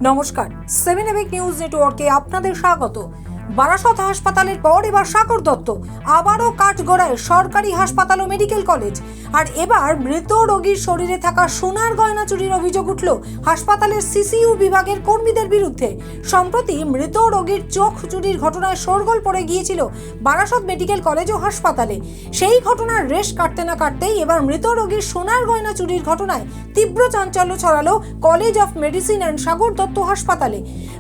নমস্কার, 7 EPIC news নেটওয়ার্কে আপনাদের স্বাগত। বারাসত হাসপাতালের পর এবার সাগর দত্ত আবারও কাঠগড়ায় সরকারি হাসপাতাল ও মেডিকেল কলেজ। আর এবার মৃত রোগীর শরীরে থাকা সোনার গয়না চুরির অভিযোগ উঠল হাসপাতালের সিসিইউ বিভাগের কর্মীদের বিরুদ্ধে। সম্প্রতি মৃত রোগীর চোখ চুরির ঘটনায় শোরগোল পড়ে গিয়েছিল বারাসত মেডিকেল কলেজ ও হাসপাতালে। সেই ঘটনার রেশ কাটতে না কাটতেই এবার মৃত রোগীর সোনার গয়না চুরির ঘটনায় তীব্র চাঞ্চল্য ছড়ালো college of medicine and Sagar Dutta হাসপাতালে।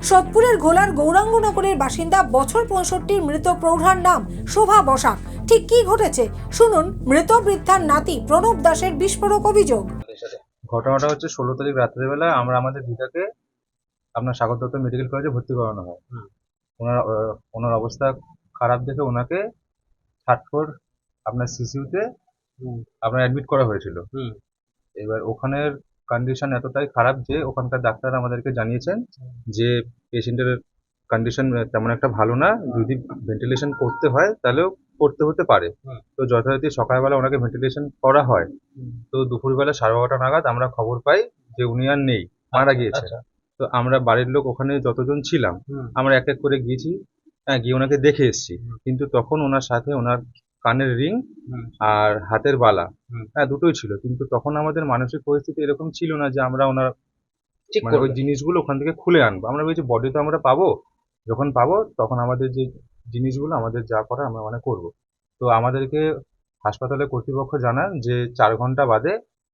সোদপুরের ঘোলার গৌরাঙ্গনগরের বাসিন্দা বছর 65 মৃত প্রৌঢ়ার নাম শোভা বসাক। ঠিক কি ঘটেছে শুনুন মৃত বৃদ্ধার নাতি প্রণব দাসের বিস্ফোরক অভিযোগ। ঘটনাটা হচ্ছে 16 তারিখ রাত্রেবেলা আমরা আমাদের দিদাকে আপনার সাগর দত্ত মেডিকেল কলেজে ভর্তি করানো হয়। ওনার অবস্থা খারাপ দেখে ওনাকে থার্ড আপনার সিসিউতে আপনার অ্যাডমিট করা হয়েছিল। এবার ওখানের কন্ডিশন এতটাই খারাপ যে ওখানকার ডাক্তার আমাদেরকে জানিয়েছেন যে পেশেন্টের কন্ডিশন তেমন একটা ভালো না, যদি ভেন্টিলেশন করতে হয় তাহলেও করতে হতে পারে। তো যথারীতি সকালবেলা ওনাকে ভেন্টিলেশন করা হয়। তো দুপুরবেলা 12:30 নাগাদ আমরা খবর পাই যে উনি আর নেই, মারা গিয়েছে। তো আমরা বাড়ির লোক ওখানে যতজন ছিলাম আমরা এক এক করে গিয়েছি, গিয়ে ওনাকে দেখে এসেছি। কিন্তু তখন ওনার সাথে ওনার কানের রিং আর হাতের বালা দুটোই ছিল। কিন্তু তখন আমাদের মানসিক পরিস্থিতি এরকম ছিল না যে আমরা ওনার মানে ওই জিনিসগুলো ওখান থেকে খুলে আনবো। আমরা ভেবেছি বডি তো আমরা পাবো, যখন পাবো তখন আমাদের যে জিনিসগুলো আমাদের যা করা আমরা মানে করবো। তো আমাদেরকে হাসপাতালের কর্তৃপক্ষ জানান যে 4 ঘন্টা বাদে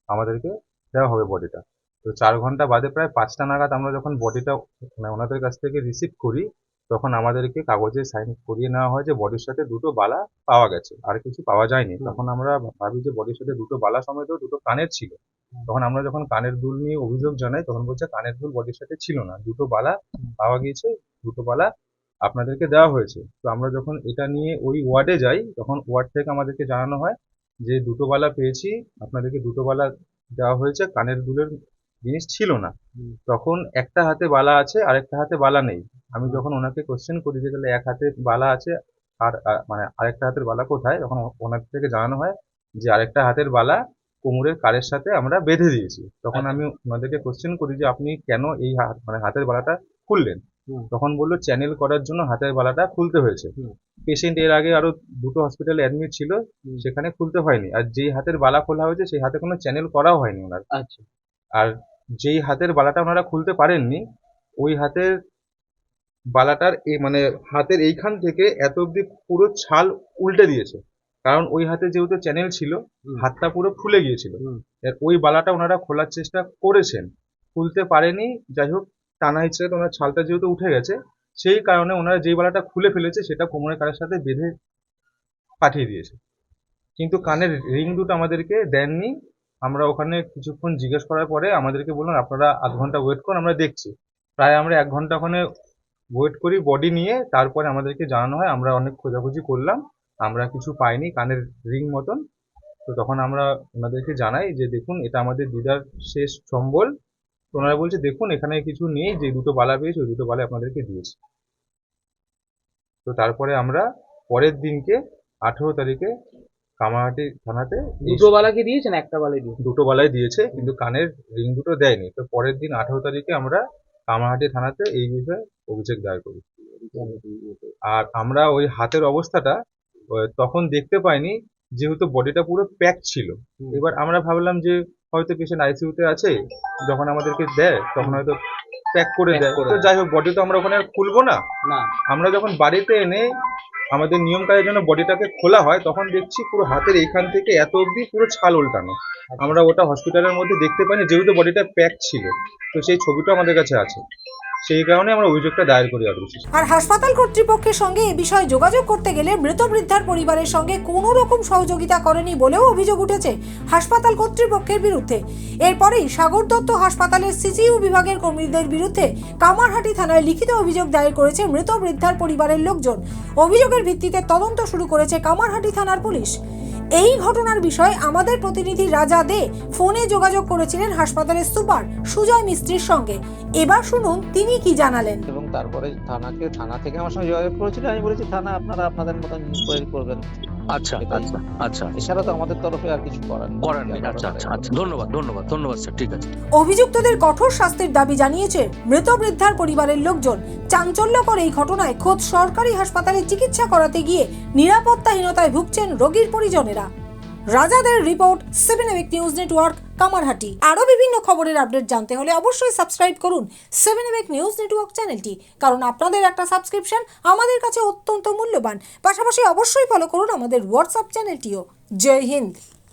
আমাদেরকে দেওয়া হবে বডিটা। তো 4 ঘন্টা বাদে প্রায় 5টা নাগাদ আমরা যখন বডিটা মানে ওনাদের কাছ থেকে রিসিভ করি, তখন আমাদেরকে কাগজে সাইন করিয়ে নেওয়া হয় যে বডির সাথে 2টো বালা পাওয়া গেছে, আর কিছু পাওয়া যায়নি। তখন আমরা ভাবি যে বডির সাথে 2টো বালা সমেত 2টো কানের ছিল। তখন আমরা যখন কানের দুল নিয়ে অভিযোগ জানাই তখন বলছে কানের দুল বডির সাথে ছিল না, 2টো বালা পাওয়া গিয়েছে, 2টো বালা আপনাদেরকে দেওয়া হয়েছে। তো আমরা যখন এটা নিয়ে ওই ওয়ার্ডে যাই তখন ওয়ার্ড থেকে আমাদেরকে জানানো হয় যে 2টো বালা পেয়েছি, আপনাদেরকে 2টো বালা দেওয়া হয়েছে, কানের দুলের জিনিস ছিল না। তখন একটা হাতে বালা আছে আর একটা হাতে বালা নেই। আমি যখন ওনাকে কোশ্চেন করি যে তাহলে এক হাতে বালা আছে আর মানে আরেকটা হাতের বালা কোথায়, তখন ওনার থেকে জানানো হয় যে আরেকটা হাতের বালা কোমরের কারের সাথে আমরা বেঁধে দিয়েছি। তখন আমি ওনাদেরকে কোশ্চেন করি যে আপনি কেন এই মানে হাতের বালাটা খুললেন? তখন বললো চ্যানেল করার জন্য হাতের বালাটা খুলতে হয়েছে। পেশেন্ট এর আগে আরো 2টো হসপিটালে অ্যাডমিট ছিল, সেখানে খুলতে হয়নি। আর যেই হাতের বালা খোলা হয়েছে সেই হাতে কোনো চ্যানেল করাও হয়নি ওনার। আচ্ছা। আর যেই হাতের বালাটা ওনারা খুলতে পারেননি, ওই হাতের বালাটার মানে হাতের এইখান থেকে এত অব্দি পুরো ছাল উল্টে দিয়েছে, কারণ ওই হাতে যেহেতু চ্যানেল ছিল হাতটা পুরো ফুলে গিয়েছিল। ওই বালাটা ওনারা খোলার চেষ্টা করেছেন, খুলতে পারেনি। যাই হোক, টানা হিচড়ে ওনার ছালটা যেহেতু উঠে গেছে, সেই কারণে ওনারা যেই বালাটা খুলে ফেলেছে সেটা কোমরের কানের সাথে বেঁধে পাঠিয়ে দিয়েছে। কিন্তু কানের রিং দুটো আমাদেরকে দেননি। আমরা ওখানে কিছুক্ষণ জিজ্ঞেস করার পরে আমাদেরকে বললেন আপনারা আধ ঘন্টা ওয়েট করুন, আমরা দেখছি। প্রায় আমরা 1 ঘন্টা ওখানে ওয়েট করি বডি নিয়ে। তারপরে আমাদেরকে জানানো হয় আমরা অনেক খোঁজাখুঁজি করলাম, আমরা কিছু পাইনি কানের রিং মতন। তো তখন আমরা ওনাদেরকে জানাই যে দেখুন এটা আমাদের দিদার শেষ সম্বল। তো ওনারা বলছে দেখুন এখানে কিছু নেই, যে 2টো বালা পেয়েছি ওই 2টো বালা আপনাদেরকে দিয়েছি। তো তারপরে আমরা পরের দিনকে 18 তারিখে কামারহাটি থানাতে 2টো বালা কি দিয়েছেন? একটা বালাই দিয়েছে? 2টো বালাই দিয়েছে, কিন্তু কানের রিং দুটো দেয়নি। তো পরের দিন 18 তারিখে আমরা কামারহাটি থানাতে এই বিষয়ে অভিযোগ দায়ের করি। আর আমরা ওই হাতের অবস্থাটা তখন দেখতে পাইনি, যেহেতু বডিটা পুরো প্যাক ছিল। এবার আমরা ভাবলাম যে হয়তো পেশেন্ট আইসিইউতে আছে, যখন আমাদেরকে দেয় তখন হয়তো প্যাক করে দেয়। তো যাই হোক, বডি তো আমরা ওখানে আর খুলবো না। আমরা যখন বাড়িতে এনে আমাদের নিয়ম কাজের জন্য বডিটাকে খোলা হয়, তখন দেখছি পুরো হাতের এইখান থেকে এত অবধি পুরো ছাল উল্টানো। আমরা ওটা হসপিটালের মধ্যে দেখতে পাইনি, যেহেতু বডিটা প্যাক ছিল। তো সেই ছবিটা আমাদের কাছে আছে, সেই কারণে আমরা অভিযোগটা দায়ের করি। আর হাসপাতাল কর্তৃপক্ষের সঙ্গে এ বিষয়ে যোগাযোগ করতে গেলে মৃত বৃদ্ধার পরিবারের সঙ্গে কোনো রকম সহযোগিতা করেনি বলেও অভিযোগ উঠেছে হাসপাতাল কর্তৃপক্ষের বিরুদ্ধে। এরপরেই সাগর দত্ত হাসপাতালের সিসিইউ বিভাগের কর্মীদের বিরুদ্ধে কামারহাটি থানায় লিখিত অভিযোগ দায়ের করেছে মৃত বৃদ্ধার পরিবারের লোকজন। অভিযোগের ভিত্তিতে তদন্ত শুরু করেছে কামারহাটি থানার পুলিশ। এই ঘটনার বিষয়ে আমাদের প্রতিনিধি রাজা দে ফোনে যোগাযোগ করেছিলেন হাসপাতালের সুপার সুজয় মিস্ত্রির সঙ্গে। এবার শুনুন তিনি কি জানালেন। এবং তারপরে থানা থেকে আমার সঙ্গে যোগাযোগ করেছিল। আমি বলেছি থানা আপনারা আপনাদের মতন ইনকোয়ারি করবেন, আচ্ছা এটাই। আচ্ছা আচ্ছা এছাড়া তো আমাদের তরফে আর কিছু করার নেই। আচ্ছা আচ্ছা আচ্ছা ধন্যবাদ ধন্যবাদ ধন্যবাদ স্যার, ঠিক আছে। অভিযুক্তদের কঠোর শাস্তির দাবি জানিয়েছে মৃত বৃদ্ধার পরিবারের লোকজন। চাঞ্চল্যকর এই ঘটনায় খোদ সরকারি হাসপাতালে চিকিৎসা করাতে গিয়ে নিরাপত্তাহীনতায় ভুগছেন রোগীর পরিজনেরা। রাজাদের report, 7 EPIC news network, Kamarhati. আরও বিভিন্ন খবরের আপডেট জানতে হলে অবশ্যই সাবস্ক্রাইব করুন 7 এবিক নিউজ নেটওয়ার্ক চ্যানেলটি, কারণ আপনাদের একটা সাবস্ক্রিপশন আমাদের কাছে অত্যন্ত মূল্যবান। পাশাপাশি অবশ্যই ফলো করুন আমাদের হোয়াটসঅ্যাপ চ্যানেলটিও। জয় হিন্দ।